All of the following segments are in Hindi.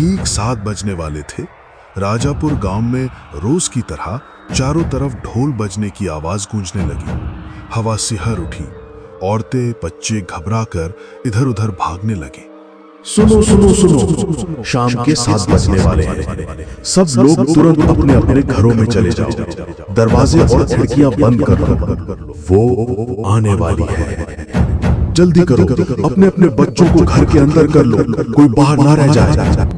ठीक 7 बजने वाले थे, राजापुर गांव में रोज की तरह चारों तरफ ढोल बजने की आवाज गूंजने लगी। हवा सिहर उठी, औरतें बच्चे घबरा कर इधर उधर भागने लगे। सुनो सुनो सुनो, शाम के 7 बजने वाले हैं। सब लोग तुरंत अपने अपने घरों में चले जाओ, दरवाजे और खिड़कियां बंद कर लो, वो आने वाली है। जल्दी करो, अपने अपने बच्चों को घर के अंदर कर लो, कोई बाहर ना रह जाए।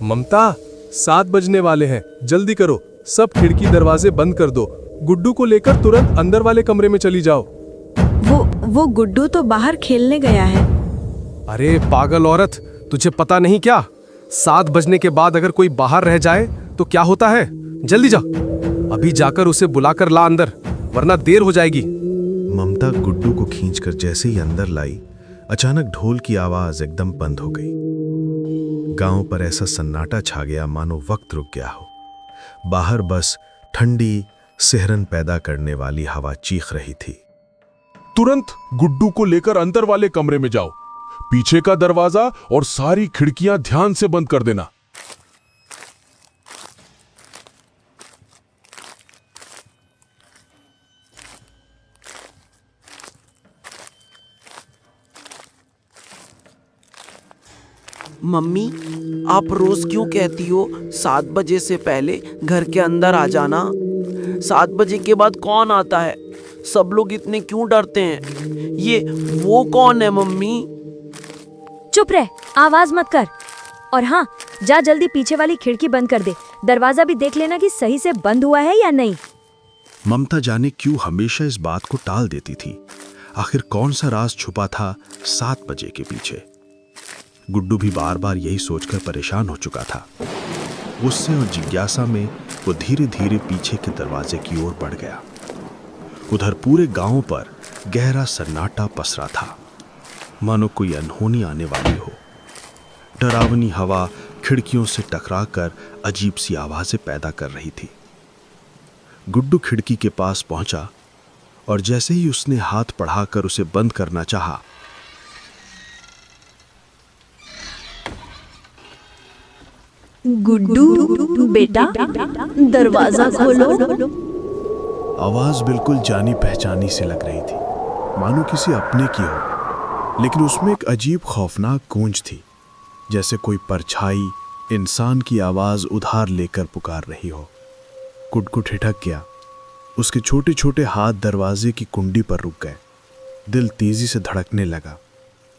ममता, 7 बजने वाले हैं, जल्दी करो, सब खिड़की दरवाजे बंद कर दो। गुड्डू को लेकर तुरंत अंदर वाले कमरे में चली जाओ। वो गुड्डू तो बाहर खेलने गया है। अरे पागल औरत, तुझे पता नहीं क्या? 7 बजने के बाद अगर कोई बाहर रह जाए तो क्या होता है? जल्दी जा, अभी जाकर उसे बुलाकर ला अंदर, वरना देर हो जाएगी। ममता गुड्डू को खींचकर जैसे ही अंदर लाई, अचानक ढोल की आवाज एकदम बंद हो गई। गांव पर ऐसा सन्नाटा छा गया मानो वक्त रुक गया हो। बाहर बस ठंडी सिहरन पैदा करने वाली हवा चीख रही थी। तुरंत गुड्डू को लेकर अंदर वाले कमरे में जाओ, पीछे का दरवाजा और सारी खिड़कियां ध्यान से बंद कर देना। मम्मी, आप रोज क्यों कहती हो 7 बजे से पहले घर के अंदर आ जाना? 7 बजे के बाद कौन आता है? सब लोग इतने क्यों डरते हैं? ये वो कौन है मम्मी? चुप रह, आवाज मत कर। और हाँ, जा जल्दी पीछे वाली खिड़की बंद कर दे। दरवाजा भी देख लेना कि सही से बंद हुआ है या नहीं। ममता जाने क्यों हमेशा इस बात को टाल देती थी। आखिर कौन सा राज छुपा था 7 बजे के पीछे? गुड्डू भी बार बार यही सोचकर परेशान हो चुका था। गुस्से और जिज्ञासा में वो धीरे धीरे पीछे के दरवाजे की ओर बढ़ गया। उधर पूरे गांव पर गहरा सन्नाटा पसरा था, मानो कोई अनहोनी आने वाली हो। डरावनी हवा खिड़कियों से टकराकर अजीब सी आवाजें पैदा कर रही थी। गुड्डू खिड़की के पास पहुंचा और जैसे ही उसने हाथ बढ़ाकर उसे बंद करना चाहा, गुड्डू बेटा, दरवाजा खोलो। आवाज बिल्कुल जानी पहचानी सी लग रही थी, मानो किसी अपने की हो, लेकिन उसमें एक अजीब खौफनाक गूंज थी, जैसे कोई परछाई इंसान की आवाज उधार लेकर पुकार रही हो। गुड्डू ठिठक गया। उसके छोटे छोटे हाथ दरवाजे की कुंडी पर रुक गए। दिल तेजी से धड़कने लगा।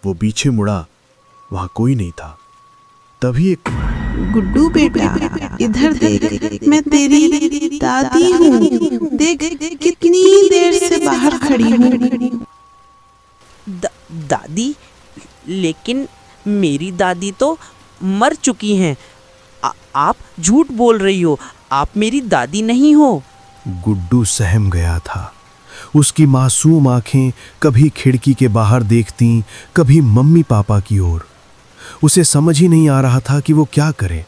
वो पीछे मुड़ा, वहां कोई नहीं था। तभी एक गुड्डू बेटा, इधर देख, मैं तेरी दादी हूँ। देख कितनी देर से बाहर खड़ी हूँ। दादी? लेकिन मेरी दादी तो मर चुकी हैं। आप झूठ बोल रही हो, आप मेरी दादी नहीं हो। गुड्डू सहम गया था। उसकी मासूम आंखें कभी खिड़की के बाहर देखती, कभी मम्मी पापा की ओर। उसे समझ ही नहीं आ रहा था कि वो क्या करे।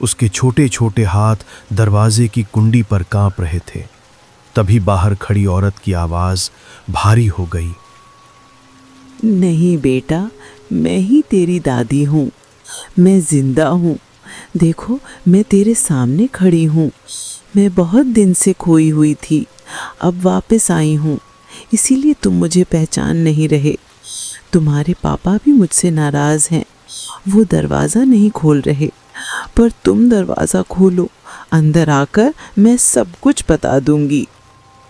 उसके छोटे छोटे हाथ दरवाजे की कुंडी पर कांप रहे थे। तभी बाहर खड़ी औरत की आवाज भारी हो गई। नहीं बेटा, मैं ही तेरी दादी हूँ। मैं जिंदा हूँ। देखो, मैं तेरे सामने खड़ी हूँ। मैं बहुत दिन से खोई हुई थी, अब वापस आई हूँ। इसीलिए तुम मुझे पहचान नहीं रहे। तुम्हारे पापा भी मुझसे नाराज हैं। वो दरवाज़ा नहीं खोल रहे, पर तुम दरवाज़ा खोलो। अंदर आकर मैं सब कुछ बता दूंगी।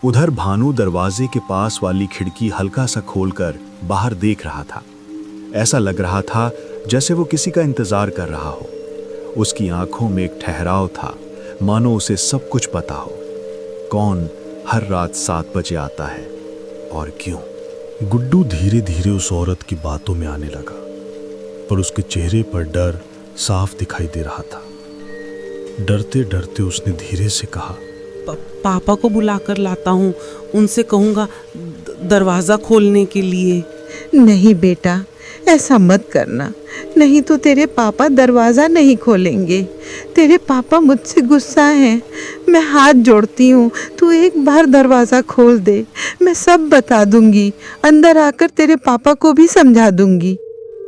उधर भानु दरवाजे के पास वाली खिड़की हल्का सा खोलकर बाहर देख रहा था। ऐसा लग रहा था जैसे वो किसी का इंतजार कर रहा हो। उसकी आंखों में एक ठहराव था, मानो उसे सब कुछ पता हो। कौन हर रात 7 बजे आता है और क्यों? गुड्डू धीरे धीरे उस औरत की बातों में आने लगा, पर उसके चेहरे पर डर साफ दिखाई दे रहा था। डरते डरते उसने धीरे से कहा, पापा को बुलाकर लाता हूँ, उनसे कहूँगा दरवाज़ा खोलने के लिए। नहीं बेटा, ऐसा मत करना, नहीं तो तेरे पापा दरवाज़ा नहीं खोलेंगे। तेरे पापा मुझसे गुस्सा हैं। मैं हाथ जोड़ती हूँ, तू एक बार दरवाज़ा खोल दे, मैं सब बता दूंगी। अंदर आकर तेरे पापा को भी समझा दूंगी।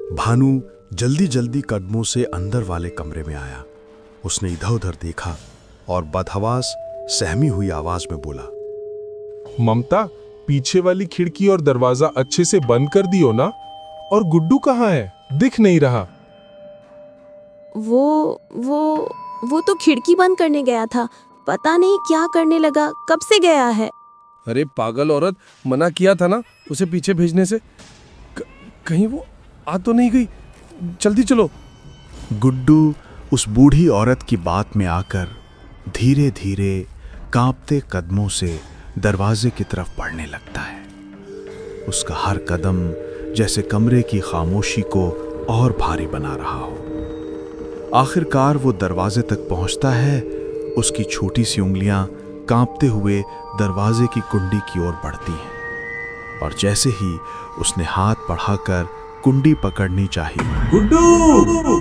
भानु जल्दी जल्दी कदमों से अंदर वाले कमरे में आया। उसने इधर उधर देखा और बदहवास सहमी हुई आवाज में बोला, ममता, पीछे वाली खिड़की और दरवाजा अच्छे से बंद कर दियो ना। और गुड्डू कहाँ है? दिख नहीं रहा। वो तो खिड़की बंद करने गया था, पता नहीं क्या करने लगा, कब से गया है। अरे पागल औरत, मना किया था ना उसे पीछे भेजने से। कहीं वो आ तो नहीं गई? जल्दी चलो। गुड्डू उस बूढ़ी औरत की बात में आकर धीरे धीरे कांपते कदमों से दरवाजे की तरफ बढ़ने लगता है। उसका हर कदम जैसे कमरे की खामोशी को और भारी बना रहा हो। आखिरकार वो दरवाजे तक पहुंचता है। उसकी छोटी सी उंगलियां कांपते हुए दरवाजे की कुंडी की ओर बढ़ती हैं और जैसे ही उसने हाथ बढ़ाकर कुंडी पकड़नी चाहिए, गुड्डू!